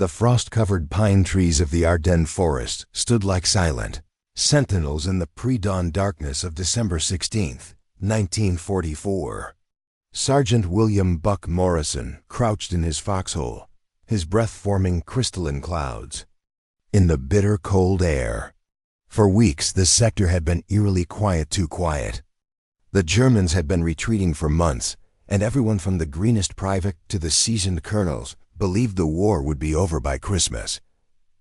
The frost-covered pine trees of the Ardennes forest stood like silent sentinels in the pre-dawn darkness of December 16, 1944. Sergeant William "Buck" Morrison crouched in his foxhole, his breath forming crystalline clouds in the bitter cold air. For weeks, this sector had been eerily quiet, too quiet. The Germans had been retreating for months, and everyone from the greenest private to the seasoned colonels believed the war would be over by Christmas.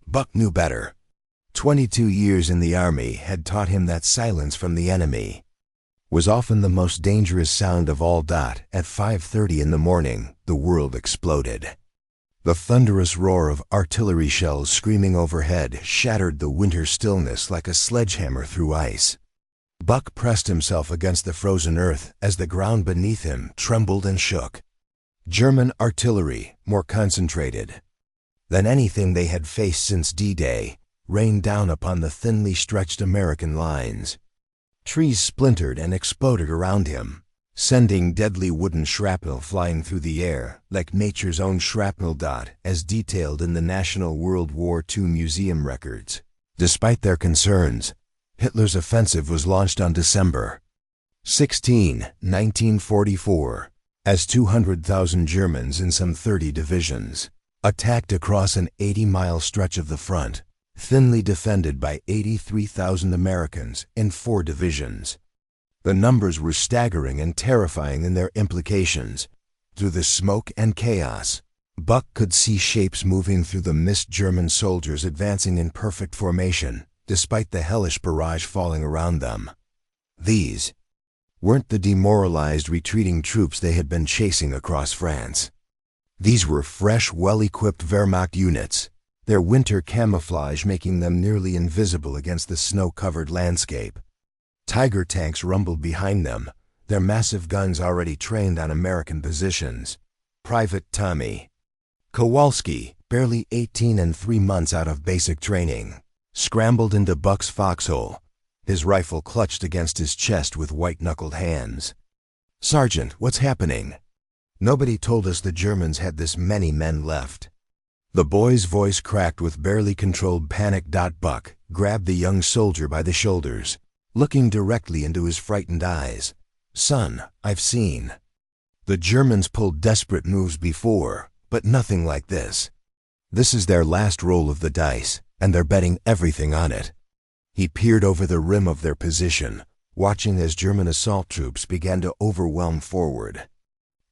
Buck knew better. 22 years in the army had taught him that silence from the enemy was often the most dangerous sound of all. At 5:30 in the morning, the world exploded. The thunderous roar of artillery shells screaming overhead shattered the winter stillness like a sledgehammer through ice. Buck pressed himself against the frozen earth as the ground beneath him trembled and shook. German artillery, more concentrated than anything they had faced since D-Day, rained down upon the thinly stretched American lines. Trees splintered and exploded around him, sending deadly wooden shrapnel flying through the air like nature's own shrapnel. As detailed in the National World War II Museum records. Despite their concerns, Hitler's offensive was launched on December 16, 1944, as 200,000 Germans in some 30 divisions attacked across an 80-mile stretch of the front, thinly defended by 83,000 Americans in 4 divisions. The numbers were staggering and terrifying in their implications. Through the smoke and chaos, Buck could see shapes moving through the mist, German soldiers advancing in perfect formation, despite the hellish barrage falling around them. These weren't the demoralized retreating troops they had been chasing across France. These were fresh, well-equipped Wehrmacht units, their winter camouflage making them nearly invisible against the snow-covered landscape. Tiger tanks rumbled behind them, their massive guns already trained on American positions. Private Tommy Kowalski, barely 18 and 3 months out of basic training, scrambled into Buck's foxhole, his rifle clutched against his chest with white-knuckled hands. "Sergeant, what's happening? Nobody told us the Germans had this many men left." The boy's voice cracked with barely controlled panic. Buck grabbed the young soldier by the shoulders, looking directly into his frightened eyes. "Son, I've seen. The Germans pulled desperate moves before, but nothing like this. This is their last roll of the dice, and they're betting everything on it." He peered over the rim of their position, watching as German assault troops began to overwhelm forward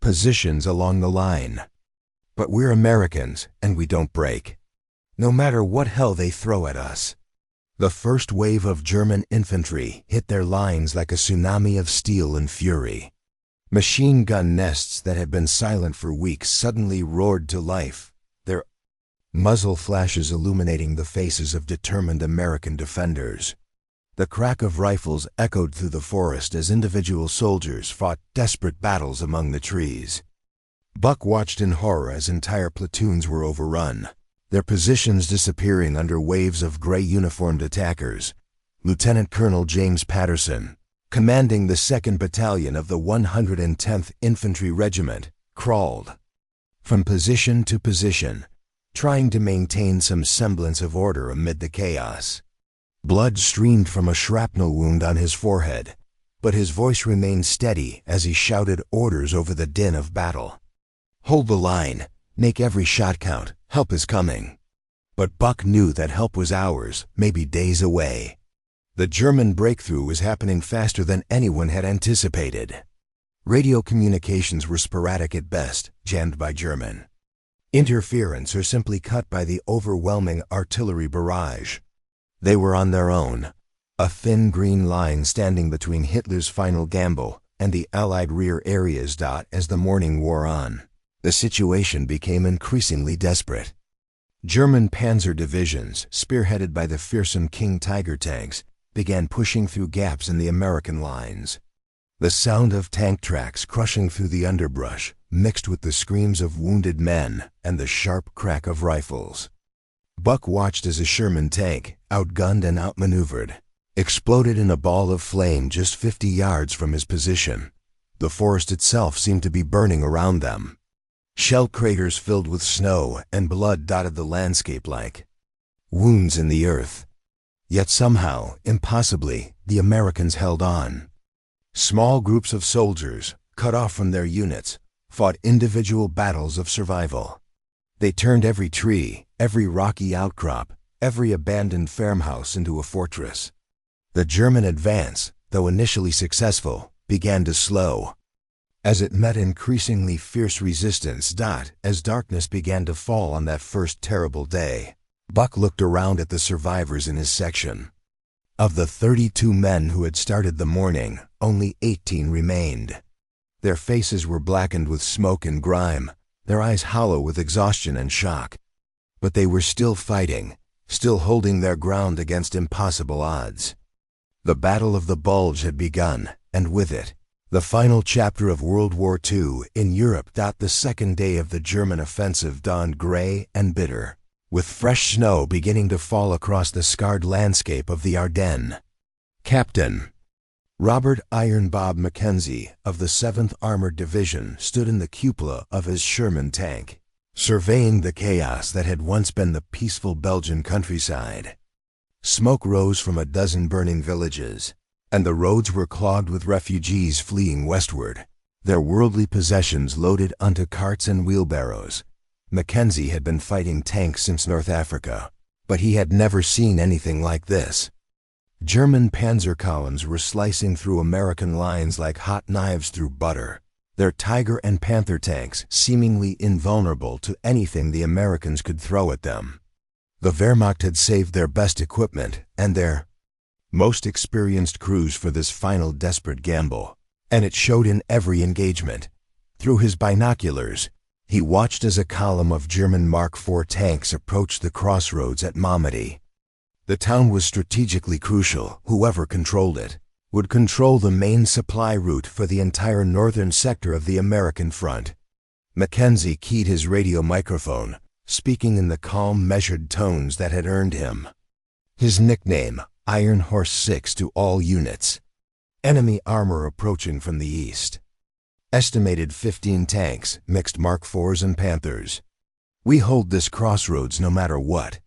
positions along the line. "But we're Americans, and we don't break, no matter what hell they throw at us." The first wave of German infantry hit their lines like a tsunami of steel and fury. Machine gun nests that had been silent for weeks suddenly roared to life, their muzzle flashes illuminating the faces of determined American defenders. The crack of rifles echoed through the forest as individual soldiers fought desperate battles among the trees. Buck watched in horror as entire platoons were overrun, their positions disappearing under waves of gray-uniformed attackers. Lieutenant Colonel James Patterson, commanding the 2nd Battalion of the 110th Infantry Regiment, crawled from position to position, trying to maintain some semblance of order amid the chaos. Blood streamed from a shrapnel wound on his forehead, but his voice remained steady as he shouted orders over the din of battle. "Hold the line, make every shot count, help is coming." But Buck knew that help was hours, maybe days away. The German breakthrough was happening faster than anyone had anticipated. Radio communications were sporadic at best, jammed by German interference or simply cut by the overwhelming artillery barrage. They were on their own, a thin green line standing between Hitler's final gamble and the Allied rear areas. As the morning wore on, the situation became increasingly desperate. German panzer divisions, spearheaded by the fearsome King Tiger tanks, began pushing through gaps in the American lines. The sound of tank tracks crushing through the underbrush mixed with the screams of wounded men and the sharp crack of rifles. Buck watched as a Sherman tank, outgunned and outmaneuvered, exploded in a ball of flame just 50 yards from his position. The forest itself seemed to be burning around them. Shell craters filled with snow and blood dotted the landscape like wounds in the earth. Yet somehow, impossibly, the Americans held on. Small groups of soldiers, cut off from their units, fought individual battles of survival. They turned every tree, every rocky outcrop, every abandoned farmhouse into a fortress. The German advance, though initially successful, began to slow. As it met increasingly fierce resistance. As darkness began to fall on that first terrible day, Buck looked around at the survivors in his section. Of the 32 men who had started the morning, only 18 remained. Their faces were blackened with smoke and grime, their eyes hollow with exhaustion and shock. But they were still fighting, still holding their ground against impossible odds. The Battle of the Bulge had begun, and with it, the final chapter of World War II in Europe. The second day of the German offensive dawned gray and bitter, with fresh snow beginning to fall across the scarred landscape of the Ardennes. Captain Robert "Iron Bob" Mackenzie of the 7th Armored Division stood in the cupola of his Sherman tank, surveying the chaos that had once been the peaceful Belgian countryside. Smoke rose from a dozen burning villages, and the roads were clogged with refugees fleeing westward, their worldly possessions loaded onto carts and wheelbarrows. Mackenzie had been fighting tanks since North Africa, but he had never seen anything like this. German panzer columns were slicing through American lines like hot knives through butter, their Tiger and Panther tanks seemingly invulnerable to anything the Americans could throw at them. The Wehrmacht had saved their best equipment and their most experienced crews for this final desperate gamble, and it showed in every engagement. Through his binoculars, he watched as a column of German Mark IV tanks approached the crossroads at Malmedy. The town was strategically crucial. Whoever controlled it would control the main supply route for the entire northern sector of the American front. Mackenzie keyed his radio microphone, speaking in the calm, measured tones that had earned him his nickname, Iron Horse 6, to all units. Enemy armor approaching from the east. Estimated 15 tanks, mixed Mark IVs and Panthers. We hold this crossroads no matter what.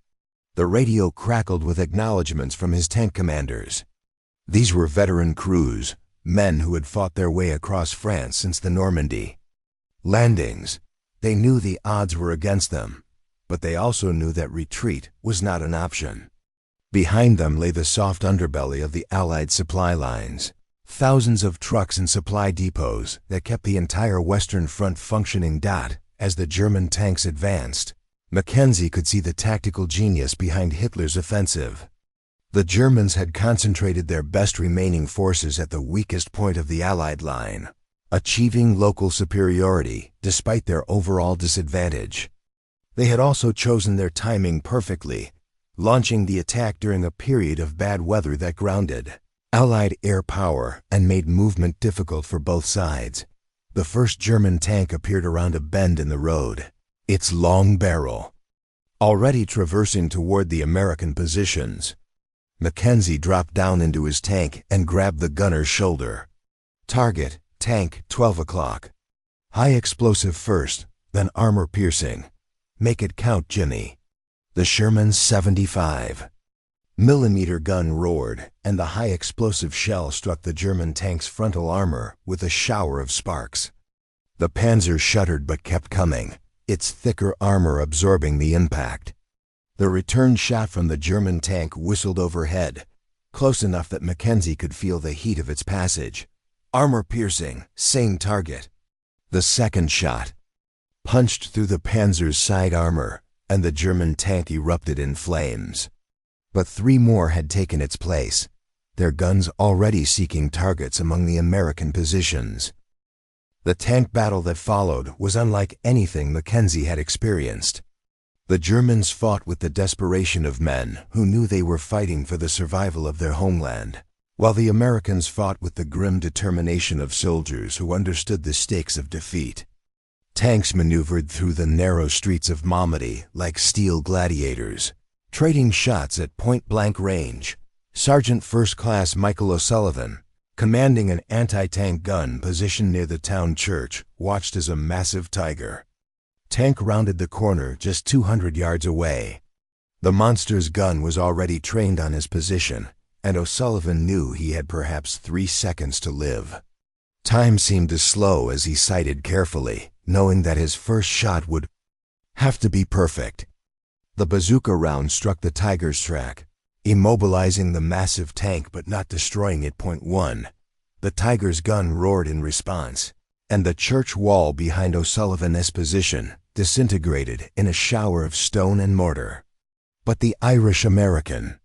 The radio crackled with acknowledgments from his tank commanders. These were veteran crews, men who had fought their way across France since the Normandy landings. They knew the odds were against them, but they also knew that retreat was not an option. Behind them lay the soft underbelly of the Allied supply lines, thousands of trucks and supply depots that kept the entire Western Front functioning. As the German tanks advanced, Mackenzie could see the tactical genius behind Hitler's offensive. The Germans had concentrated their best remaining forces at the weakest point of the Allied line, achieving local superiority despite their overall disadvantage. They had also chosen their timing perfectly, launching the attack during a period of bad weather that grounded Allied air power and made movement difficult for both sides. The first German tank appeared around a bend in the road, its long barrel already traversing toward the American positions. Mackenzie dropped down into his tank and grabbed the gunner's shoulder. Target, tank, 12 o'clock. High explosive first, then armor piercing. Make it count, Jimmy. The Sherman's 75 millimeter gun roared, and the high explosive shell struck the German tank's frontal armor with a shower of sparks. The Panzer shuddered but kept coming, its thicker armor absorbing the impact. The return shot from the German tank whistled overhead, close enough that Mackenzie could feel the heat of its passage. Armor piercing, same target. The second shot punched through the Panzer's side armor, and the German tank erupted in flames. But 3 more had taken its place, their guns already seeking targets among the American positions. The tank battle that followed was unlike anything Mackenzie had experienced. The Germans fought with the desperation of men who knew they were fighting for the survival of their homeland, while the Americans fought with the grim determination of soldiers who understood the stakes of defeat. Tanks maneuvered through the narrow streets of Malmedy like steel gladiators, trading shots at point-blank range. Sergeant First Class Michael O'Sullivan, commanding an anti-tank gun positioned near the town church, watched as a massive Tiger Tank rounded the corner just 200 yards away. The monster's gun was already trained on his position, and O'Sullivan knew he had perhaps 3 seconds to live. Time seemed to slow as he sighted carefully, knowing that his first shot would have to be perfect. The bazooka round struck the Tiger's track, immobilizing the massive tank but not destroying it. Point 1. The Tiger's gun roared in response, and the church wall behind O'Sullivan's position disintegrated in a shower of stone and mortar. But the Irish-American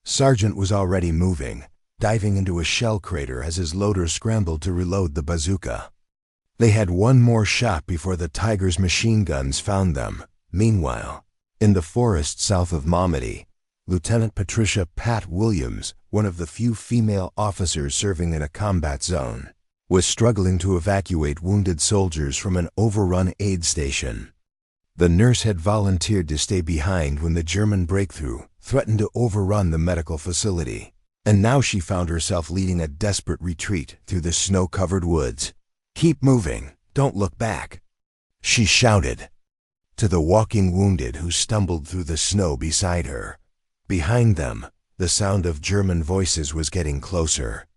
sergeant was already moving, diving into a shell crater as his loader scrambled to reload the bazooka. They had one more shot before the Tiger's machine guns found them. Meanwhile, in the forest south of Malmedy, Lieutenant Patricia "Pat" Williams, one of the few female officers serving in a combat zone, was struggling to evacuate wounded soldiers from an overrun aid station. The nurse had volunteered to stay behind when the German breakthrough threatened to overrun the medical facility, and now she found herself leading a desperate retreat through the snow-covered woods. "Keep moving, don't look back," she shouted to the walking wounded who stumbled through the snow beside her. Behind them, the sound of German voices was getting closer.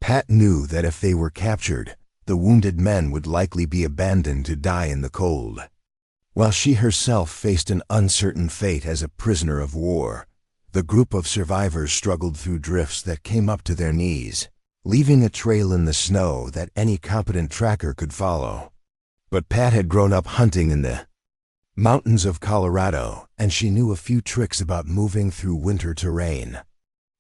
Pat knew that if they were captured, the wounded men would likely be abandoned to die in the cold, while she herself faced an uncertain fate as a prisoner of war. The group of survivors struggled through drifts that came up to their knees, leaving a trail in the snow that any competent tracker could follow. But Pat had grown up hunting in the mountains of Colorado, and she knew a few tricks about moving through winter terrain.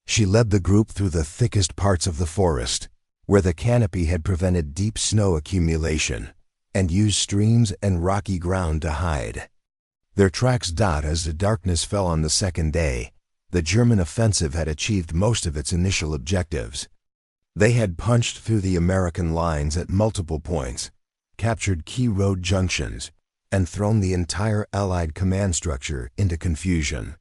She led the group through the thickest parts of the forest, where the canopy had prevented deep snow accumulation, and used streams and rocky ground to hide. Their tracks dot as the darkness fell on the second day. The German offensive had achieved most of its initial objectives. They had punched through the American lines at multiple points, captured key road junctions, and thrown the entire Allied command structure into confusion.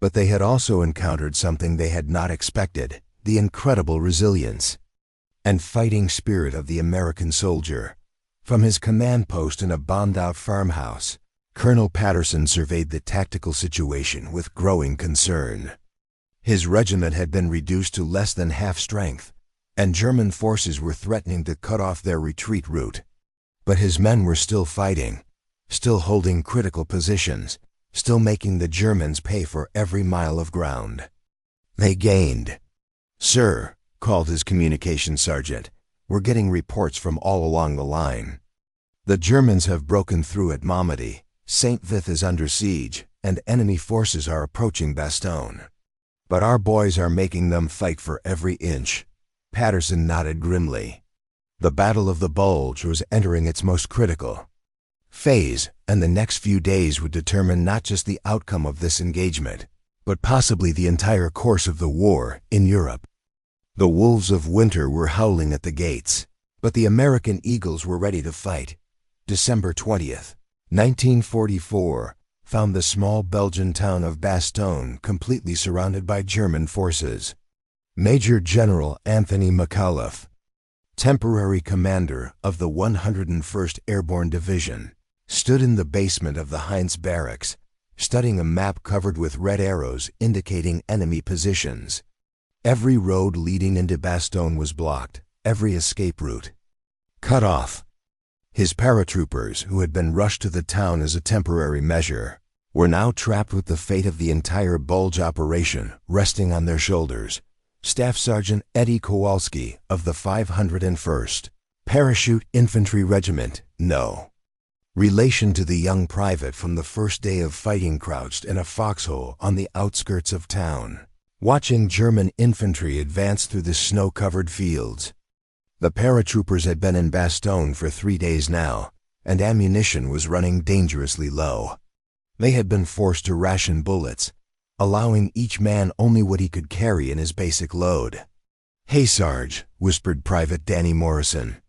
But they had also encountered something they had not expected: the incredible resilience and fighting spirit of the American soldier. From his command post in a bombed-out farmhouse, Colonel Patterson surveyed the tactical situation with growing concern. His regiment had been reduced to less than half strength, and German forces were threatening to cut off their retreat route. But his men were still fighting, still holding critical positions, still making the Germans pay for every mile of ground they gained. "Sir," called his communications sergeant, "we're getting reports from all along the line. The Germans have broken through at Malmedy, St. Vith is under siege, and enemy forces are approaching Bastogne. But our boys are making them fight for every inch." Patterson nodded grimly. The Battle of the Bulge was entering its most critical phase, and the next few days would determine not just the outcome of this engagement, but possibly the entire course of the war in Europe. The wolves of winter were howling at the gates, but the American eagles were ready to fight. December 20th, 1944, found the small Belgian town of Bastogne completely surrounded by German forces. Major General Anthony McAuliffe, temporary commander of the 101st Airborne Division, stood in the basement of the Heinz barracks, studying a map covered with red arrows indicating enemy positions. Every road leading into Bastogne was blocked, every escape route cut off. His paratroopers, who had been rushed to the town as a temporary measure, were now trapped with the fate of the entire Bulge operation resting on their shoulders. Staff Sergeant Eddie Kowalski of the 501st Parachute Infantry Regiment, no relation to the young private from the first day of fighting, crouched in a foxhole on the outskirts of town, watching German infantry advance through the snow-covered fields. The paratroopers had been in Bastogne for 3 days now, and ammunition was running dangerously low. They had been forced to ration bullets, allowing each man only what he could carry in his basic load. "Hey, Sarge," whispered Private Danny Morrison,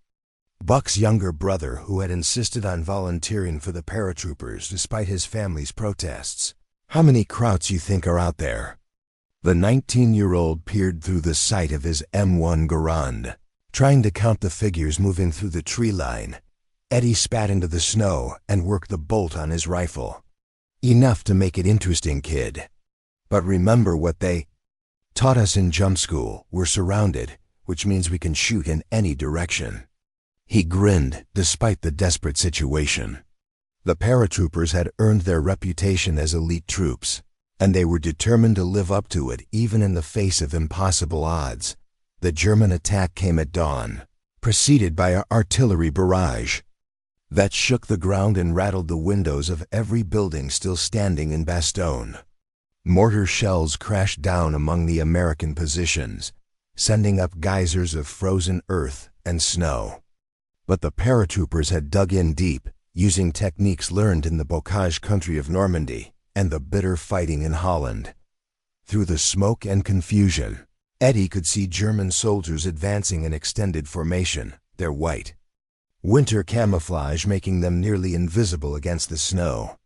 Buck's younger brother, who had insisted on volunteering for the paratroopers despite his family's protests. "How many Krauts you think are out there?" The 19-year-old peered through the sight of his M1 Garand, trying to count the figures moving through the tree line. Eddie spat into the snow and worked the bolt on his rifle. Enough to make it interesting, kid. But remember what they taught us in jump school. We're surrounded, which means we can shoot in any direction. He grinned, despite the desperate situation. The paratroopers had earned their reputation as elite troops, and they were determined to live up to it even in the face of impossible odds. The German attack came at dawn, preceded by an artillery barrage that shook the ground and rattled the windows of every building still standing in Bastogne. Mortar shells crashed down among the American positions, sending up geysers of frozen earth and snow. But the paratroopers had dug in deep, using techniques learned in the Bocage country of Normandy and the bitter fighting in Holland. Through the smoke and confusion, Eddie could see German soldiers advancing in extended formation, their white winter camouflage making them nearly invisible against the snow.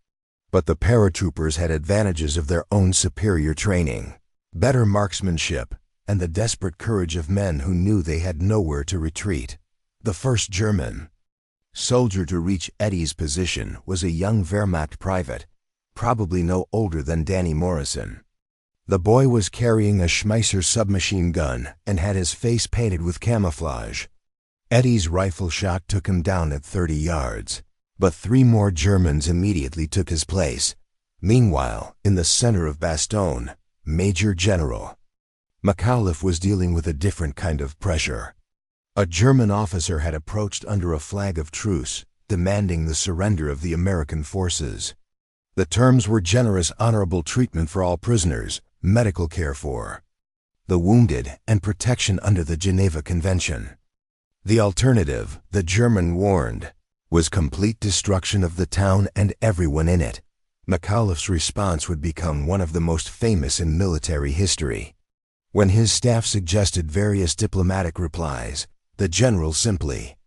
But the paratroopers had advantages of their own superior training, better marksmanship, and the desperate courage of men who knew they had nowhere to retreat. The first German soldier to reach Eddie's position was a young Wehrmacht private, probably no older than Danny Morrison. The boy was carrying a Schmeisser submachine gun and had his face painted with camouflage. Eddie's rifle shot took him down at 30 yards, but 3 more Germans immediately took his place. Meanwhile, in the center of Bastogne, Major General McAuliffe was dealing with a different kind of pressure. A German officer had approached under a flag of truce, demanding the surrender of the American forces. The terms were generous, honorable treatment for all prisoners, medical care for the wounded, and protection under the Geneva Convention. The alternative, the German warned, was complete destruction of the town and everyone in it. McAuliffe's response would become one of the most famous in military history. When his staff suggested various diplomatic replies, the general simply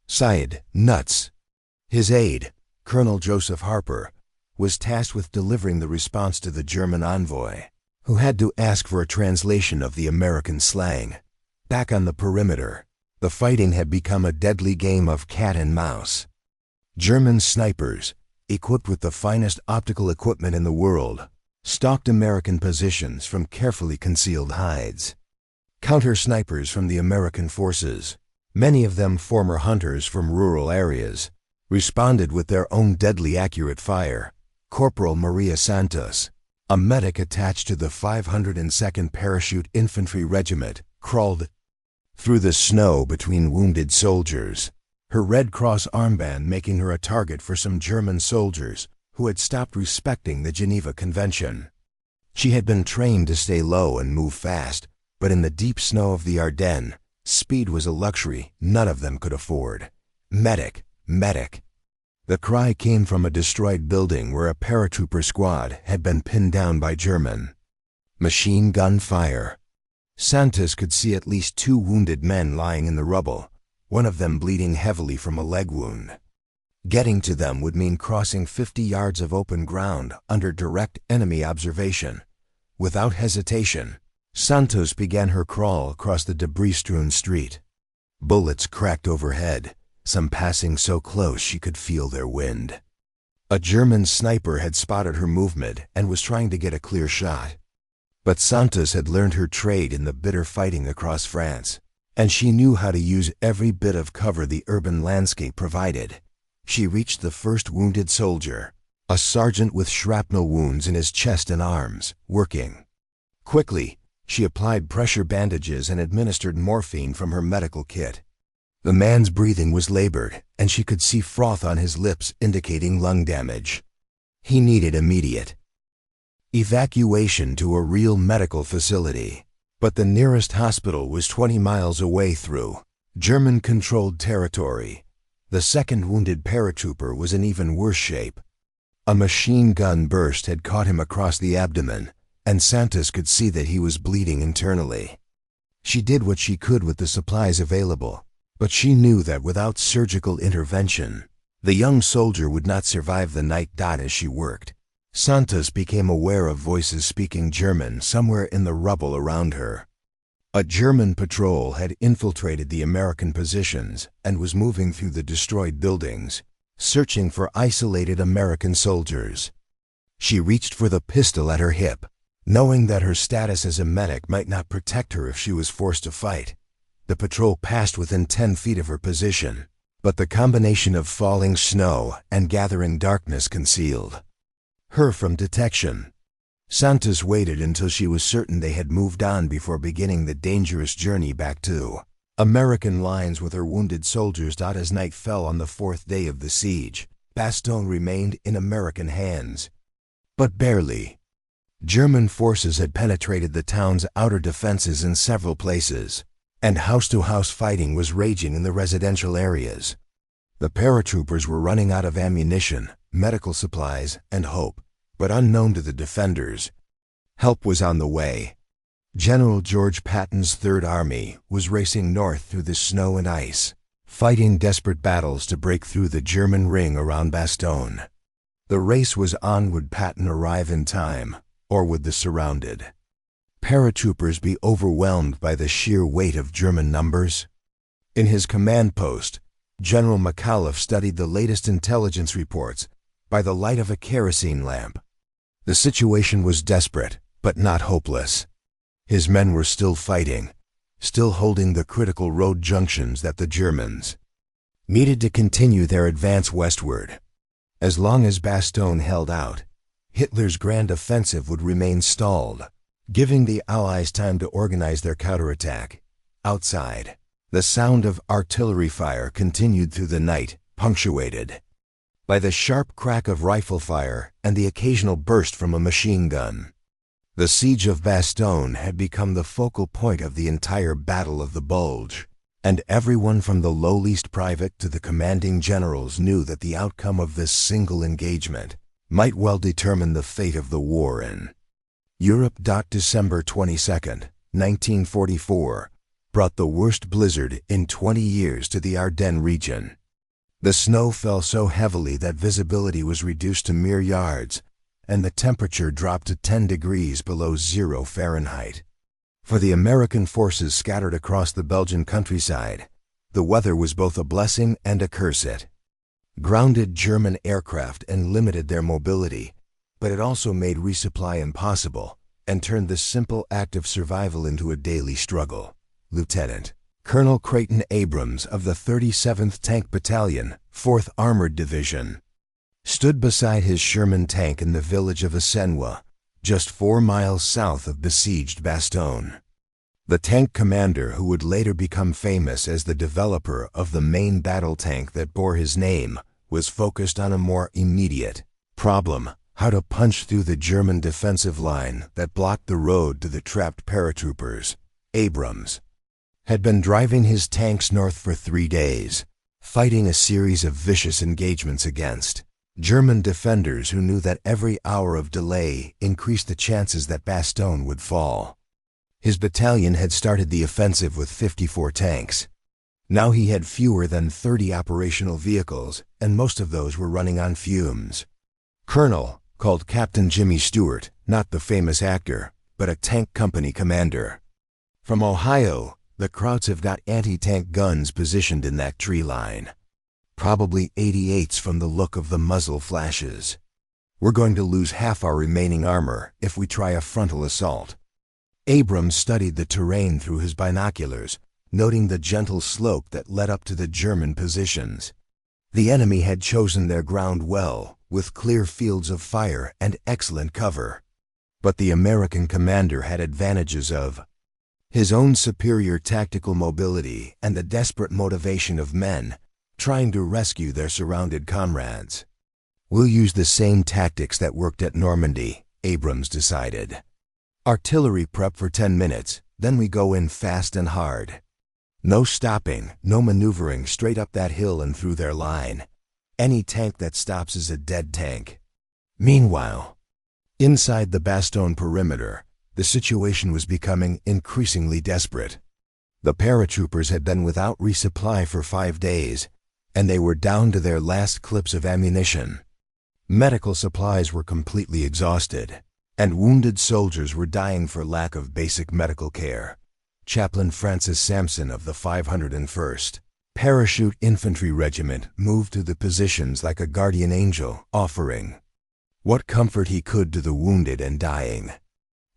sighed, "Nuts." His aide, Colonel Joseph Harper, was tasked with delivering the response to the German envoy, who had to ask for a translation of the American slang. Back on the perimeter, the fighting had become a deadly game of cat and mouse. German snipers, equipped with the finest optical equipment in the world, stalked American positions from carefully concealed hides. Counter-snipers from the American forces, many of them former hunters from rural areas, responded with their own deadly accurate fire. Corporal Maria Santos, a medic attached to the 502nd Parachute Infantry Regiment, crawled through the snow between wounded soldiers, her Red Cross armband making her a target for some German soldiers who had stopped respecting the Geneva Convention. She had been trained to stay low and move fast, but in the deep snow of the Ardennes, speed was a luxury none of them could afford. Medic, medic. The cry came from a destroyed building where a paratrooper squad had been pinned down by German machine gun fire. Santos could see at least 2 wounded men lying in the rubble, one of them bleeding heavily from a leg wound. Getting to them would mean crossing 50 yards of open ground under direct enemy observation. Without hesitation, Santos began her crawl across the debris-strewn street. Bullets cracked overhead, some passing so close she could feel their wind. A German sniper had spotted her movement and was trying to get a clear shot. But Santos had learned her trade in the bitter fighting across France, and she knew how to use every bit of cover the urban landscape provided. She reached the first wounded soldier, a sergeant with shrapnel wounds in his chest and arms, working. Quickly, she applied pressure bandages and administered morphine from her medical kit. The man's breathing was labored, and she could see froth on his lips indicating lung damage. He needed immediate evacuation to a real medical facility, but the nearest hospital was 20 miles away through German-controlled territory. The second wounded paratrooper was in even worse shape. A machine gun burst had caught him across the abdomen, and Santos could see that he was bleeding internally. She did what she could with the supplies available, but she knew that without surgical intervention, the young soldier would not survive the night. As she worked, Santos became aware of voices speaking German somewhere in the rubble around her. A German patrol had infiltrated the American positions and was moving through the destroyed buildings, searching for isolated American soldiers. She reached for the pistol at her hip, knowing that her status as a medic might not protect her if she was forced to fight. The patrol passed within 10 feet of her position, but the combination of falling snow and gathering darkness concealed her from detection. Santos waited until she was certain they had moved on before beginning the dangerous journey back to American lines with her wounded soldiers. As night fell on the 4th day of the siege, Bastogne remained in American hands. But barely. German forces had penetrated the town's outer defenses in several places, and house-to-house fighting was raging in the residential areas. The paratroopers were running out of ammunition, medical supplies, and hope, but unknown to the defenders, help was on the way. General George Patton's Third Army was racing north through the snow and ice, fighting desperate battles to break through the German ring around Bastogne. The race was on. Would Patton arrive in time, or would the surrounded paratroopers be overwhelmed by the sheer weight of German numbers? In his command post, General McAuliffe studied the latest intelligence reports by the light of a kerosene lamp. The situation was desperate, but not hopeless. His men were still fighting, still holding the critical road junctions that the Germans needed to continue their advance westward. As long as Bastogne held out, Hitler's grand offensive would remain stalled, giving the Allies time to organize their counterattack. Outside, the sound of artillery fire continued through the night, punctuated by the sharp crack of rifle fire and the occasional burst from a machine gun. The siege of Bastogne had become the focal point of the entire Battle of the Bulge, and everyone from the lowliest private to the commanding generals knew that the outcome of this single engagement might well determine the fate of the war in Europe. December 22, 1944, brought the worst blizzard in 20 years to the Ardennes region. The snow fell so heavily that visibility was reduced to mere yards, and the temperature dropped to 10 degrees below 0 Fahrenheit. For the American forces scattered across the Belgian countryside, the weather was both a blessing and a curse. It grounded German aircraft and limited their mobility, but it also made resupply impossible and turned this simple act of survival into a daily struggle. Lieutenant Colonel Creighton Abrams of the 37th Tank Battalion, 4th Armored Division, stood beside his Sherman tank in the village of Assenois, just 4 miles south of besieged Bastogne. The tank commander, who would later become famous as the developer of the main battle tank that bore his name, was focused on a more immediate problem: how to punch through the German defensive line that blocked the road to the trapped paratroopers. Abrams had been driving his tanks north for 3 days, fighting a series of vicious engagements against German defenders who knew that every hour of delay increased the chances that Bastogne would fall. His battalion had started the offensive with 54 tanks. Now he had fewer than 30 operational vehicles, and most of those were running on fumes. Colonel, called Captain Jimmy Stewart, not the famous actor, but a tank company commander from Ohio, the Krauts have got anti-tank guns positioned in that tree line. Probably 88s from the look of the muzzle flashes. We're going to lose half our remaining armor if we try a frontal assault. Abrams studied the terrain through his binoculars, noting the gentle slope that led up to the German positions. The enemy had chosen their ground well, with clear fields of fire and excellent cover. But the American commander had advantages of his own superior tactical mobility and the desperate motivation of men trying to rescue their surrounded comrades. We'll use the same tactics that worked at Normandy, Abrams decided. Artillery prep for 10 minutes, then we go in fast and hard. No stopping, no maneuvering, straight up that hill and through their line. Any tank that stops is a dead tank. Meanwhile, inside the Bastogne perimeter, the situation was becoming increasingly desperate. The paratroopers had been without resupply for 5 days, and they were down to their last clips of ammunition. Medical supplies were completely exhausted, and wounded soldiers were dying for lack of basic medical care. Chaplain Francis Sampson of the 501st Parachute Infantry Regiment moved to the positions like a guardian angel, offering what comfort he could to the wounded and dying.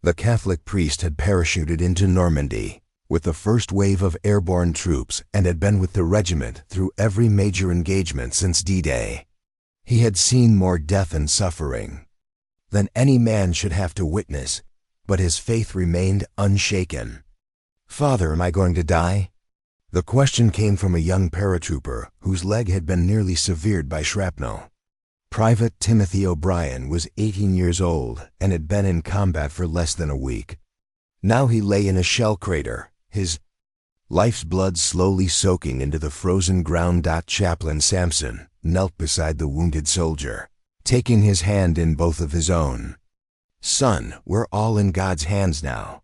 The Catholic priest had parachuted into Normandy with the first wave of airborne troops and had been with the regiment through every major engagement since D-Day. He had seen more death and suffering than any man should have to witness, but his faith remained unshaken. "Father, am I going to die?" The question came from a young paratrooper whose leg had been nearly severed by shrapnel. Private Timothy O'Brien was 18 years old and had been in combat for less than a week. Now he lay in a shell crater, his life's blood slowly soaking into the frozen ground. Chaplain Sampson knelt beside the wounded soldier, taking his hand in both of his own. "Son, we're all in God's hands now.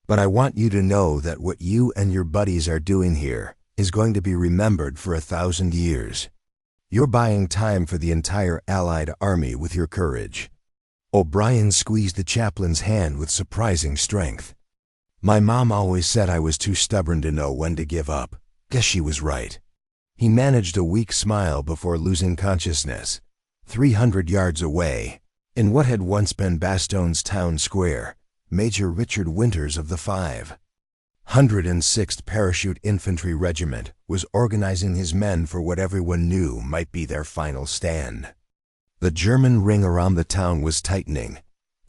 But I want you to know that what you and your buddies are doing here is going to be remembered for 1,000 years. You're buying time for the entire Allied army with your courage." O'Brien squeezed the chaplain's hand with surprising strength. "My mom always said I was too stubborn to know when to give up. Guess she was right." He managed a weak smile before losing consciousness. 300 yards away, in what had once been Bastogne town square, Major Richard Winters of the 501st Parachute Infantry Regiment was organizing his men for what everyone knew might be their final stand. The German ring around the town was tightening,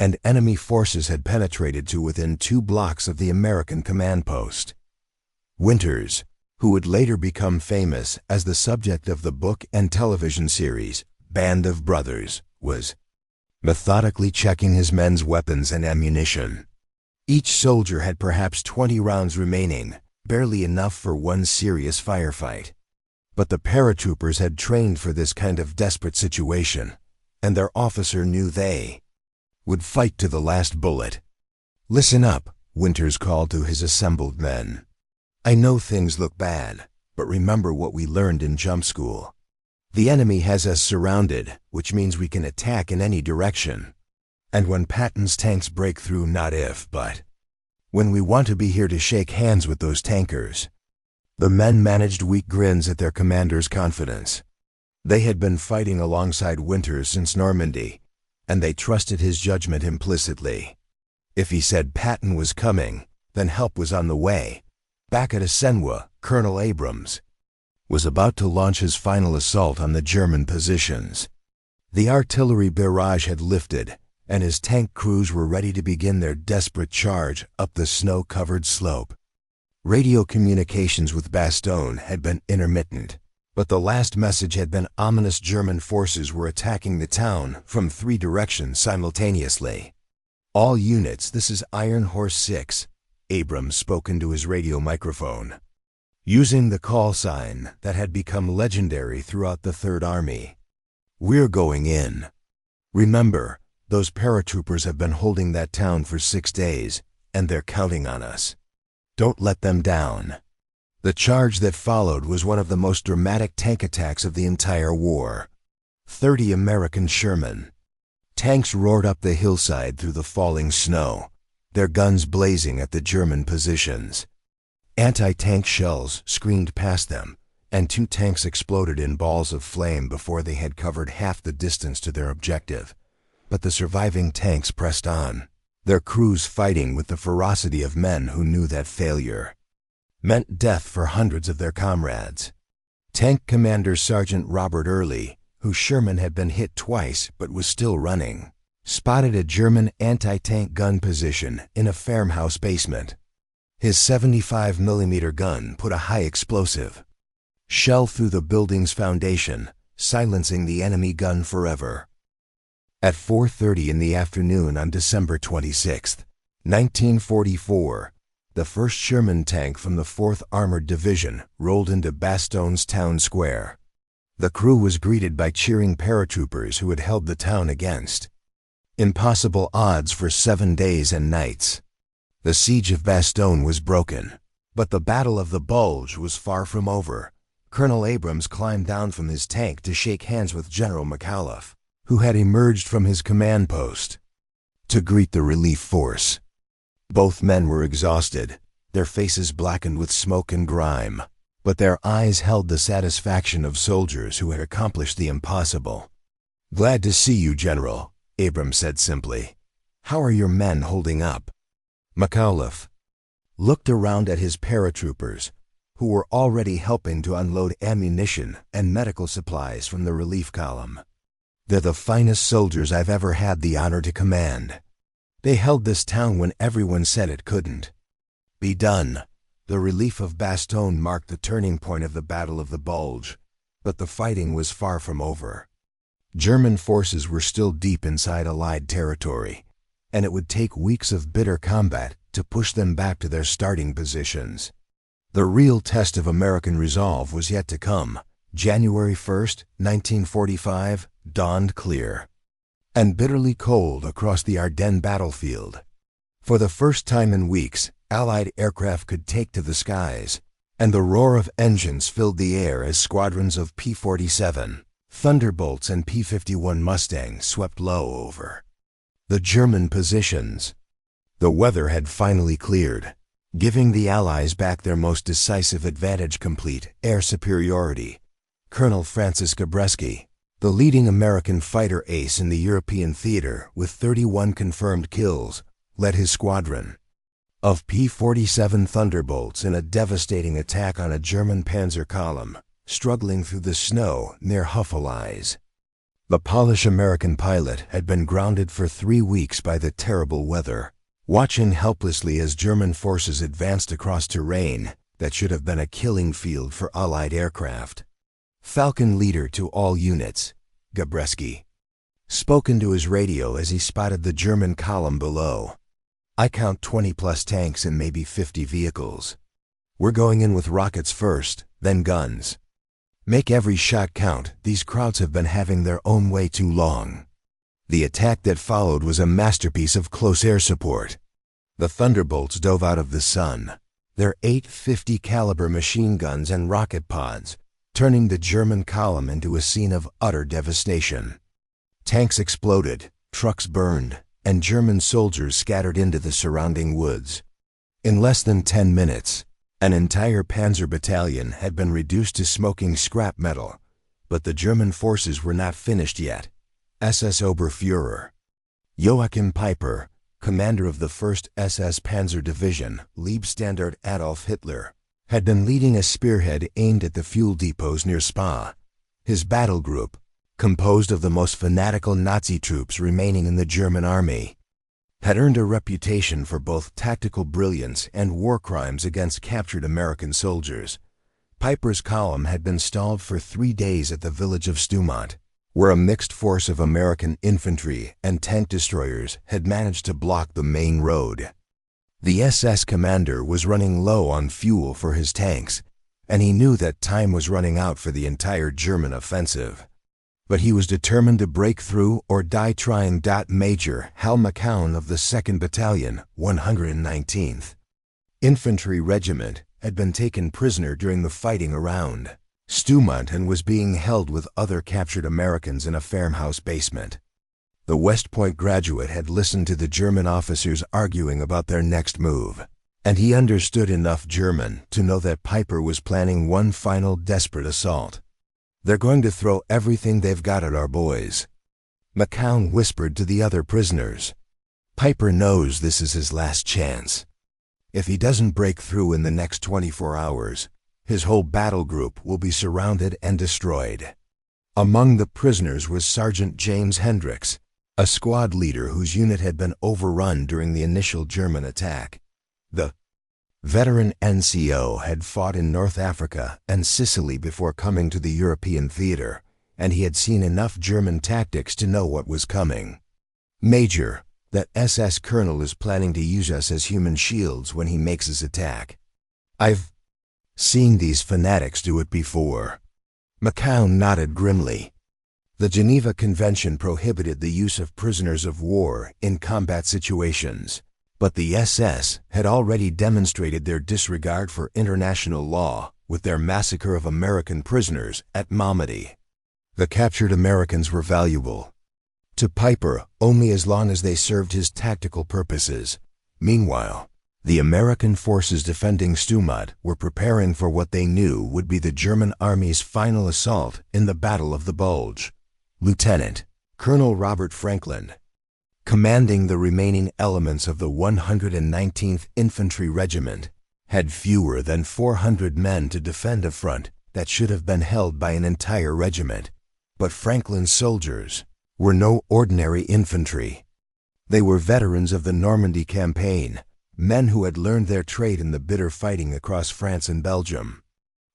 and enemy forces had penetrated to within 2 blocks of the American command post. Winters, who would later become famous as the subject of the book and television series Band of Brothers, was methodically checking his men's weapons and ammunition. Each soldier had perhaps 20 rounds remaining, barely enough for one serious firefight. But the paratroopers had trained for this kind of desperate situation, and their officer knew they would fight to the last bullet. "Listen up," Winters called to his assembled men. "I know things look bad, but remember what we learned in jump school. The enemy has us surrounded, which means we can attack in any direction. And when Patton's tanks break through, not if, but when we want to be here to shake hands with those tankers." The men managed weak grins at their commander's confidence. They had been fighting alongside Winters since Normandy, and they trusted his judgment implicitly. If he said Patton was coming, then help was on the way. Back at Asenwa, Colonel Abrams was about to launch his final assault on the German positions. The artillery barrage had lifted, and his tank crews were ready to begin their desperate charge up the snow-covered slope. Radio communications with Bastogne had been intermittent, but the last message had been ominous. German forces were attacking the town from 3 directions simultaneously. "All units, this is Iron Horse 6, Abrams spoke into his radio microphone, using the call sign that had become legendary throughout the Third Army. "We're going in. Remember, those paratroopers have been holding that town for 6 days, and they're counting on us. Don't let them down." The charge that followed was one of the most dramatic tank attacks of the entire war. 30 American Sherman tanks roared up the hillside through the falling snow, their guns blazing at the German positions. Anti-tank shells screamed past them, and 2 tanks exploded in balls of flame before they had covered half the distance to their objective. But the surviving tanks pressed on, their crews fighting with the ferocity of men who knew that failure meant death for hundreds of their comrades. Tank Commander Sergeant Robert Early, who Sherman had been hit twice but was still running, spotted a German anti-tank gun position in a farmhouse basement. His 75mm gun put a high explosive shell through the building's foundation, silencing the enemy gun forever. At 4:30 in the afternoon on December 26, 1944, the 1st Sherman tank from the 4th Armored Division rolled into Bastogne's town square. The crew was greeted by cheering paratroopers who had held the town against impossible odds for 7 days and nights. The siege of Bastogne was broken, but the Battle of the Bulge was far from over. Colonel Abrams climbed down from his tank to shake hands with General McAuliffe, who had emerged from his command post to greet the relief force. Both men were exhausted, their faces blackened with smoke and grime, but their eyes held the satisfaction of soldiers who had accomplished the impossible. "Glad to see you, General," Abram said simply. "How are your men holding up?" McAuliffe looked around at his paratroopers, who were already helping to unload ammunition and medical supplies from the relief column. "They're the finest soldiers I've ever had the honor to command. They held this town when everyone said it couldn't be done." The relief of Bastogne marked the turning point of the Battle of the Bulge, but the fighting was far from over. German forces were still deep inside Allied territory, and it would take weeks of bitter combat to push them back to their starting positions. The real test of American resolve was yet to come. January 1st, 1945, dawned clear and bitterly cold across the Ardennes battlefield. For the first time in weeks, Allied aircraft could take to the skies, and the roar of engines filled the air as squadrons of P-47, Thunderbolts and P-51 Mustangs swept low over the German positions. The weather had finally cleared, giving the Allies back their most decisive advantage: complete air superiority. Colonel Francis Gabreski, the leading American fighter ace in the European theater with 31 confirmed kills, led his squadron of P-47 Thunderbolts in a devastating attack on a German panzer column, struggling through the snow near Houffalize. The Polish-American pilot had been grounded for 3 weeks by the terrible weather, watching helplessly as German forces advanced across terrain that should have been a killing field for Allied aircraft. "Falcon leader to all units," Gabreski spoke into his radio as he spotted the German column below. "I count 20-plus tanks and maybe 50 vehicles. We're going in with rockets first, then guns. Make every shot count. These crowds have been having their own way too long." The attack that followed was a masterpiece of close air support. The Thunderbolts dove out of the sun, their 850 caliber machine guns and rocket pods, turning the German column into a scene of utter devastation. Tanks exploded, trucks burned, and German soldiers scattered into the surrounding woods. In less than 10 minutes, an entire panzer battalion had been reduced to smoking scrap metal, but the German forces were not finished yet. SS Oberfuhrer Joachim Peiper, commander of the 1st SS Panzer Division, Leibstandarte Adolf Hitler, had been leading a spearhead aimed at the fuel depots near Spa. His battle group, composed of the most fanatical Nazi troops remaining in the German army, had earned a reputation for both tactical brilliance and war crimes against captured American soldiers. Piper's column had been stalled for 3 days at the village of Stoumont, where a mixed force of American infantry and tank destroyers had managed to block the main road. The SS commander was running low on fuel for his tanks, and he knew that time was running out for the entire German offensive. But he was determined to break through or die trying. Major Hal McCown of the 2nd Battalion, 119th Infantry Regiment, had been taken prisoner during the fighting around Stoumont and was being held with other captured Americans in a farmhouse basement. The West Point graduate had listened to the German officers arguing about their next move, and he understood enough German to know that Peiper was planning one final desperate assault. "They're going to throw everything they've got at our boys," McCown whispered to the other prisoners. "Peiper knows this is his last chance. If he doesn't break through in the next 24 hours, his whole battle group will be surrounded and destroyed." Among the prisoners was Sergeant James Hendricks, a squad leader whose unit had been overrun during the initial German attack. The veteran NCO had fought in North Africa and Sicily before coming to the European theater, and he had seen enough German tactics to know what was coming. "Major, that SS colonel is planning to use us as human shields when he makes his attack. I've seen these fanatics do it before." McCown nodded grimly. The Geneva Convention prohibited the use of prisoners of war in combat situations, but the SS had already demonstrated their disregard for international law with their massacre of American prisoners at Malmedy. The captured Americans were valuable to Peiper only as long as they served his tactical purposes. Meanwhile, The American forces defending Stumat were preparing for what they knew would be the German army's final assault in the Battle of the Bulge. Lieutenant Colonel Robert Franklin, commanding the remaining elements of the 119th Infantry Regiment, had fewer than 400 men to defend a front that should have been held by an entire regiment. But Franklin's soldiers were no ordinary infantry. They were veterans of the Normandy campaign, men who had learned their trade in the bitter fighting across France and Belgium.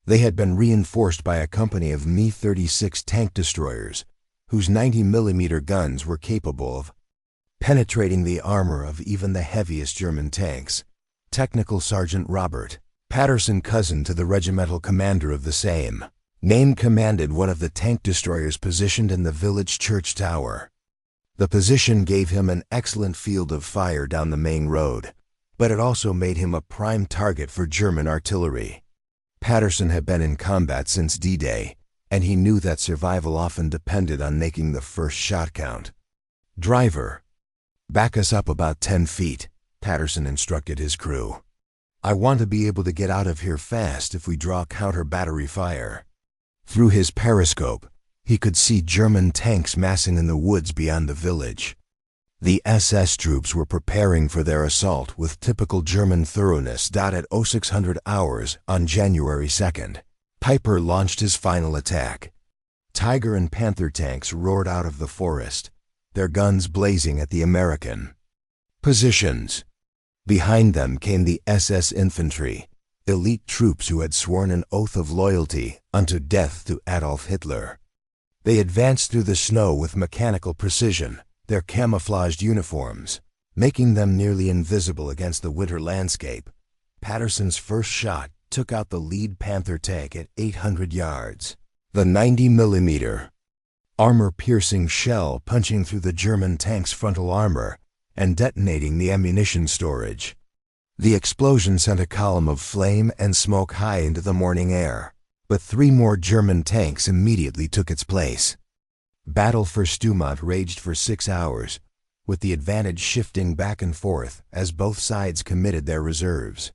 They had been reinforced by a company of Me-36 tank destroyers, whose 90mm guns were capable of penetrating the armor of even the heaviest German tanks. Technical Sergeant Robert Patterson, cousin to the regimental commander of the same name, commanded one of the tank destroyers positioned in the village church tower. The position gave him an excellent field of fire down the main road, but it also made him a prime target for German artillery. Patterson had been in combat since D-Day, and he knew that survival often depended on making the first shot count. "Driver, back us up about 10 feet, Patterson instructed his crew. "I want to be able to get out of here fast if we draw counter-battery fire." Through his periscope, he could see German tanks massing in the woods beyond the village. The SS troops were preparing for their assault with typical German thoroughness. At 0600 hours on January 2nd, Piper launched his final attack. Tiger and Panther tanks roared out of the forest, their guns blazing at the American positions. Behind them came the SS infantry, elite troops who had sworn an oath of loyalty unto death to Adolf Hitler. They advanced through the snow with mechanical precision, their camouflaged uniforms making them nearly invisible against the winter landscape. Patterson's first shot took out the lead Panther tank at 800 yards. The 90mm armor-piercing shell punching through the German tank's frontal armor and detonating the ammunition storage. The explosion sent a column of flame and smoke high into the morning air, but 3 more German tanks immediately took its place. Battle for Stumat raged for 6 hours, with the advantage shifting back and forth as both sides committed their reserves.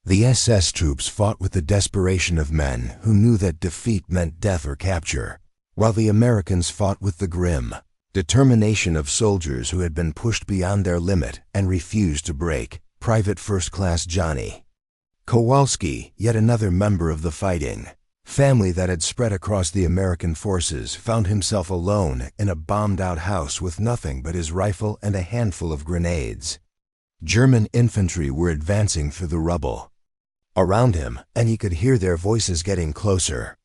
The SS troops fought with the desperation of men who knew that defeat meant death or capture, while the Americans fought with the grim determination of soldiers who had been pushed beyond their limit and refused to break. Private First Class Johnny Kowalski, yet another member of the fighting family that had spread across the American forces, found himself alone in a bombed-out house with nothing but his rifle and a handful of grenades. German infantry were advancing through the rubble around him, and he could hear their voices getting closer.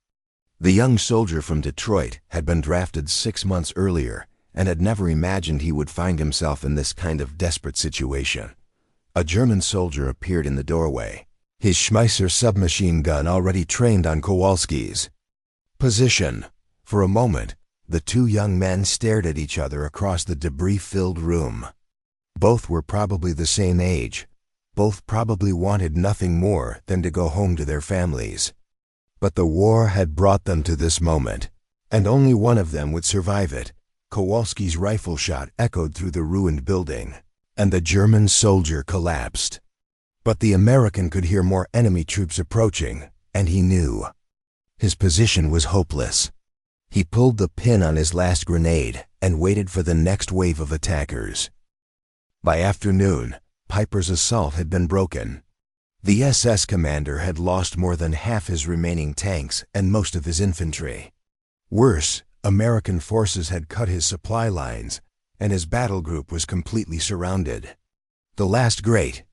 The young soldier from Detroit had been drafted 6 months earlier and had never imagined he would find himself in this kind of desperate situation. A German soldier appeared in the doorway, his Schmeisser submachine gun already trained on Kowalski's position. For a moment, the 2 young men stared at each other across the debris-filled room. Both were probably the same age. Both probably wanted nothing more than to go home to their families. But the war had brought them to this moment, and only one of them would survive it. Kowalski's rifle shot echoed through the ruined building, and the German soldier collapsed. But the American could hear more enemy troops approaching, and he knew his position was hopeless. He pulled the pin on his last grenade and waited for the next wave of attackers. By afternoon, Piper's assault had been broken. The SS commander had lost more than half his remaining tanks and most of his infantry. Worse, American forces had cut his supply lines, and his battle group was completely surrounded. The last great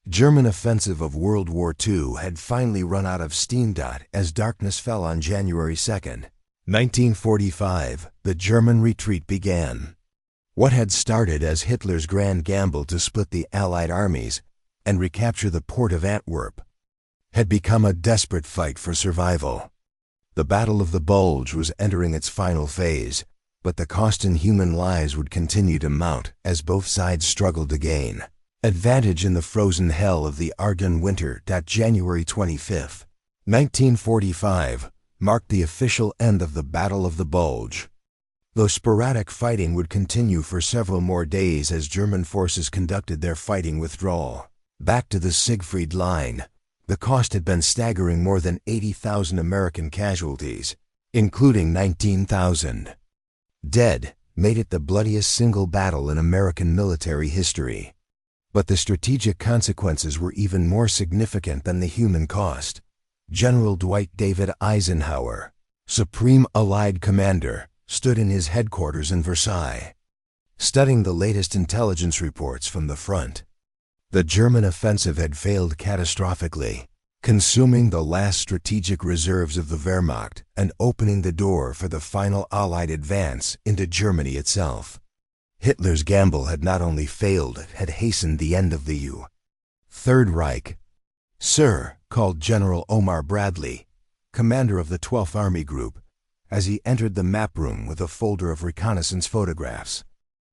German offensive of World War II had finally run out of steam. As darkness fell on January 2nd, 1945, the German retreat began. What had started as Hitler's grand gamble to split the Allied armies and recapture the port of Antwerp had become a desperate fight for survival. The Battle of the Bulge was entering its final phase, but the cost in human lives would continue to mount as both sides struggled to gain advantage in the frozen hell of the Ardennes winter. January 25, 1945, marked the official end of the Battle of the Bulge. Though sporadic fighting would continue for several more days as German forces conducted their fighting withdrawal, Back to the Siegfried Line, the cost had been staggering: more than 80,000 American casualties, including 19,000 dead, made it the bloodiest single battle in American military history. But the strategic consequences were even more significant than the human cost. General Dwight David Eisenhower, Supreme Allied Commander, stood in his headquarters in Versailles, studying the latest intelligence reports from the front. The German offensive had failed catastrophically, consuming the last strategic reserves of the Wehrmacht and opening the door for the final Allied advance into Germany itself. Hitler's gamble had not only failed, it had hastened the end of the Third Reich. "Sir," called General Omar Bradley, commander of the 12th Army Group, as he entered the map room with a folder of reconnaissance photographs.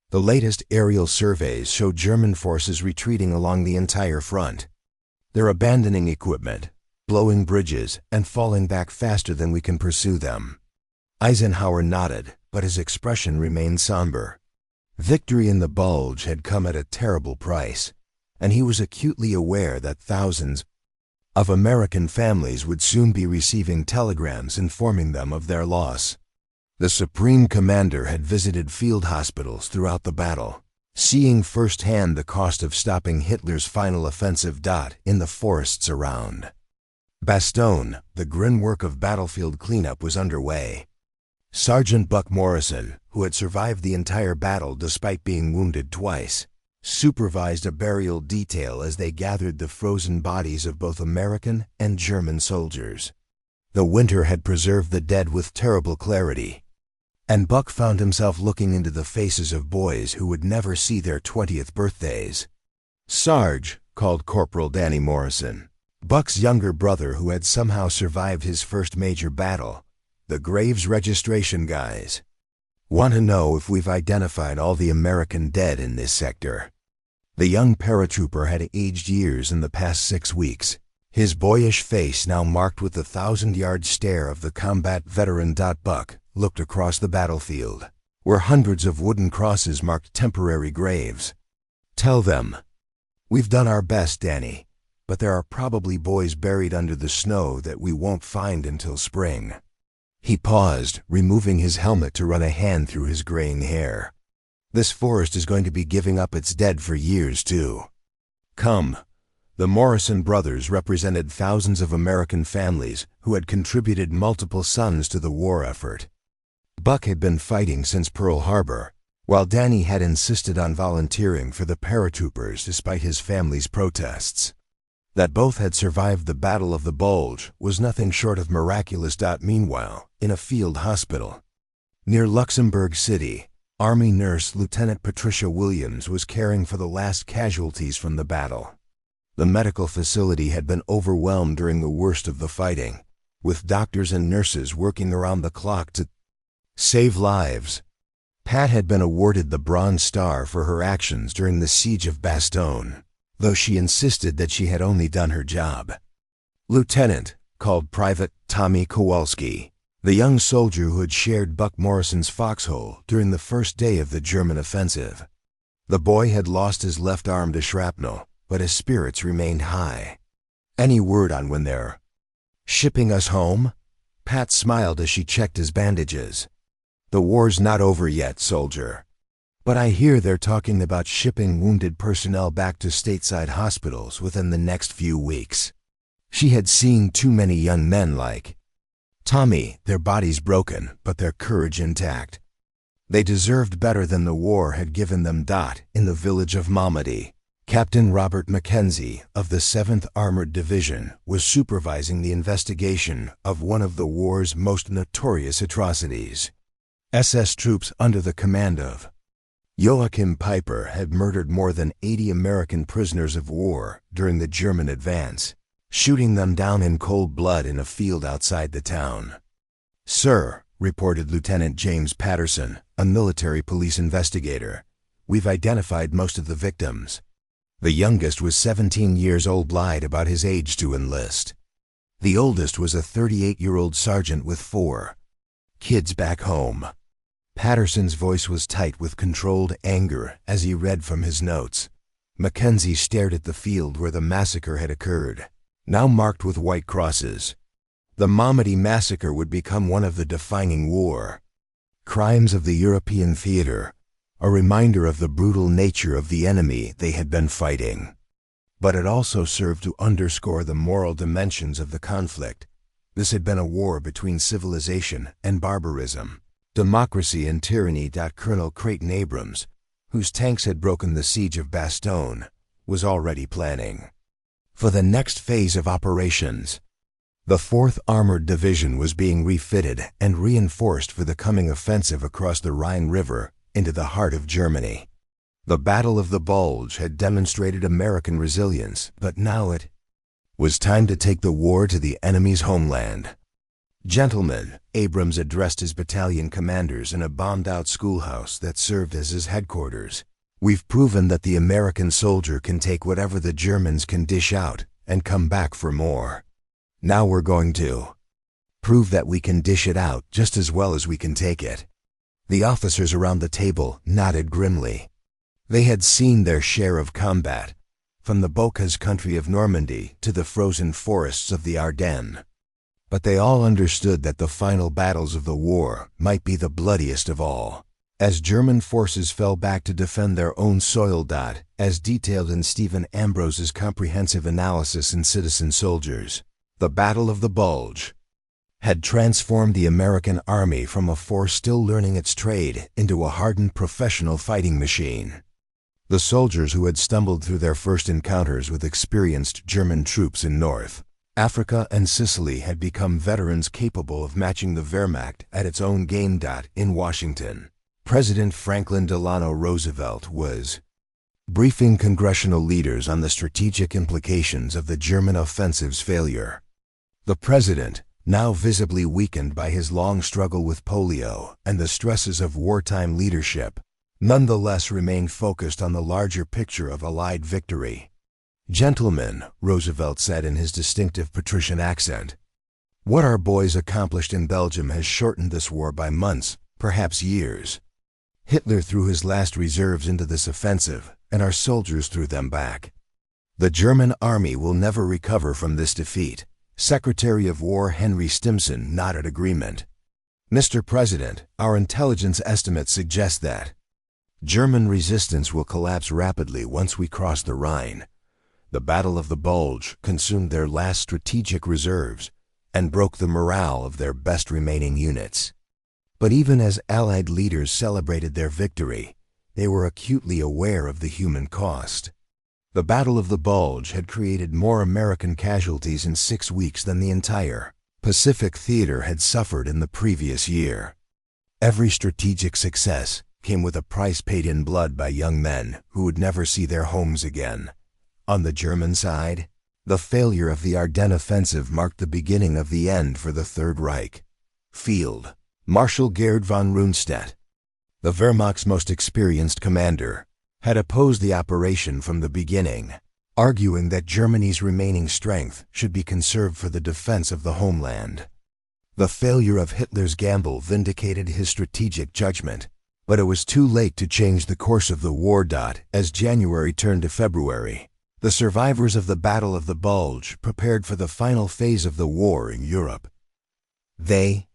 The latest aerial surveys showed German forces retreating along the entire front. They're abandoning equipment, blowing bridges, and falling back faster than we can pursue them. Eisenhower nodded, but his expression remained somber. Victory in the Bulge had come at a terrible price, and he was acutely aware that thousands of American families would soon be receiving telegrams informing them of their loss. The Supreme Commander had visited field hospitals throughout the battle, seeing firsthand the cost of stopping Hitler's final offensive. In the forests around Bastogne, the grim work of battlefield cleanup was underway. Sergeant Buck Morrison, who had survived the entire battle despite being wounded twice, supervised a burial detail as they gathered the frozen bodies of both American and German soldiers. The winter had preserved the dead with terrible clarity, and Buck found himself looking into the faces of boys who would never see their 20th birthdays. "Sarge," called Corporal Danny Morrison, Buck's younger brother who had somehow survived his first major battle, "the Graves registration guys want to know if we've identified all the American dead in this sector." The young paratrooper had aged years in the past 6 weeks, his boyish face now marked with the 1,000-yard stare of the combat veteran. Buck looked across the battlefield, where hundreds of wooden crosses marked temporary graves. "Tell them, we've done our best, Danny, but there are probably boys buried under the snow that we won't find until spring." He paused, removing his helmet to run a hand through his graying hair. "This forest is going to be giving up its dead for years, too. Come." The Morrison brothers represented thousands of American families who had contributed multiple sons to the war effort. Buck had been fighting since Pearl Harbor, while Danny had insisted on volunteering for the paratroopers despite his family's protests. That both had survived the Battle of the Bulge was nothing short of miraculous. Meanwhile, in a field hospital near Luxembourg City, Army nurse Lieutenant Patricia Williams was caring for the last casualties from the battle. The medical facility had been overwhelmed during the worst of the fighting, with doctors and nurses working around the clock to save lives. Pat had been awarded the Bronze Star for her actions during the siege of Bastogne, though she insisted that she had only done her job. "Lieutenant," called Private Tommy Kowalski, the young soldier who had shared Buck Morrison's foxhole during the first day of the German offensive. The boy had lost his left arm to shrapnel, but his spirits remained high. "Any word on when they're shipping us home?" Pat smiled as she checked his bandages. "The war's not over yet, soldier. But I hear they're talking about shipping wounded personnel back to stateside hospitals within the next few weeks." She had seen too many young men like Tommy, their bodies broken, but their courage intact. They deserved better than the war had given them. In the village of Malmedy, Captain Robert Mackenzie of the 7th Armored Division was supervising the investigation of one of the war's most notorious atrocities. SS troops under the command of Joachim Peiper had murdered more than 80 American prisoners of war during the German advance, shooting them down in cold blood in a field outside the town. "Sir," reported Lieutenant James Patterson, a military police investigator, "we've identified most of the victims." The youngest was 17 years old, lied about his age to enlist. The oldest was a 38-year-old sergeant with 4 kids back home. Patterson's voice was tight with controlled anger as he read from his notes. Mackenzie stared at the field where the massacre had occurred, now marked with white crosses. The Malmedy massacre would become one of the defining war crimes of the European theater, a reminder of the brutal nature of the enemy they had been fighting. But it also served to underscore the moral dimensions of the conflict. This had been a war between civilization and barbarism, democracy and tyranny. Colonel Creighton Abrams, whose tanks had broken the siege of Bastogne, was already planning for the next phase of operations. The 4th Armored Division was being refitted and reinforced for the coming offensive across the Rhine River into the heart of Germany. The Battle of the Bulge had demonstrated American resilience, but now it was time to take the war to the enemy's homeland. "Gentlemen," Abrams addressed his battalion commanders in a bombed-out schoolhouse that served as his headquarters, "we've proven that the American soldier can take whatever the Germans can dish out and come back for more. Now we're going to prove that we can dish it out just as well as we can take it." The officers around the table nodded grimly. They had seen their share of combat, from the Bocage country of Normandy to the frozen forests of the Ardennes. But they all understood that the final battles of the war might be the bloodiest of all, as German forces fell back to defend their own soil. As detailed in Stephen Ambrose's comprehensive analysis in Citizen Soldiers, the Battle of the Bulge had transformed the American army from a force still learning its trade into a hardened professional fighting machine. The soldiers who had stumbled through their first encounters with experienced German troops in North Africa and Sicily had become veterans capable of matching the Wehrmacht at its own game. In Washington, President Franklin Delano Roosevelt was briefing congressional leaders on the strategic implications of the German offensive's failure. The president, now visibly weakened by his long struggle with polio and the stresses of wartime leadership, nonetheless remained focused on the larger picture of Allied victory. "Gentlemen," Roosevelt said in his distinctive patrician accent, "what our boys accomplished in Belgium has shortened this war by months, perhaps years. Hitler threw his last reserves into this offensive, and our soldiers threw them back. The German army will never recover from this defeat." Secretary of War Henry Stimson nodded agreement. "Mr. President, our intelligence estimates suggest that German resistance will collapse rapidly once we cross the Rhine. The Battle of the Bulge consumed their last strategic reserves and broke the morale of their best remaining units." But even as Allied leaders celebrated their victory, they were acutely aware of the human cost. The Battle of the Bulge had created more American casualties in 6 weeks than the entire Pacific theater had suffered in the previous year. Every strategic success came with a price paid in blood by young men who would never see their homes again. On the German side, the failure of the Ardennes offensive marked the beginning of the end for the Third Reich. Field Marshal Gerd von Rundstedt, the Wehrmacht's most experienced commander, had opposed the operation from the beginning, arguing that Germany's remaining strength should be conserved for the defense of the homeland. The failure of Hitler's gamble vindicated his strategic judgment, but it was too late to change the course of the war. As January turned to February, the survivors of the Battle of the Bulge prepared for the final phase of the war in Europe. They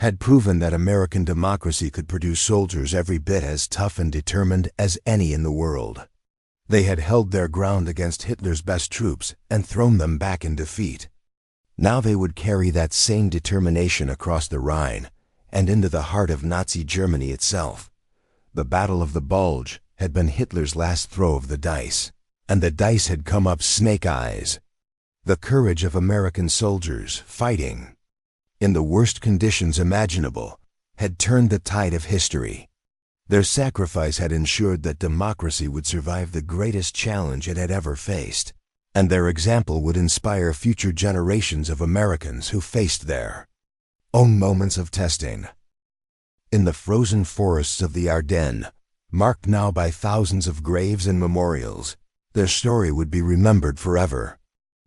had proven that American democracy could produce soldiers every bit as tough and determined as any in the world. They had held their ground against Hitler's best troops and thrown them back in defeat. Now they would carry that same determination across the Rhine and into the heart of Nazi Germany itself. The Battle of the Bulge had been Hitler's last throw of the dice, and the dice had come up snake eyes. The courage of American soldiers fighting in the worst conditions imaginable had turned the tide of history. Their sacrifice had ensured that democracy would survive the greatest challenge it had ever faced, and their example would inspire future generations of Americans who faced their own moments of testing. In the frozen forests of the Ardennes, marked now by thousands of graves and memorials, their story would be remembered forever.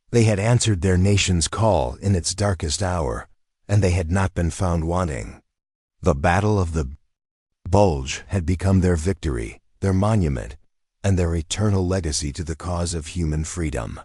They had answered their nation's call in its darkest hour, and they had not been found wanting. The Battle of the Bulge had become their victory, their monument, and their eternal legacy to the cause of human freedom.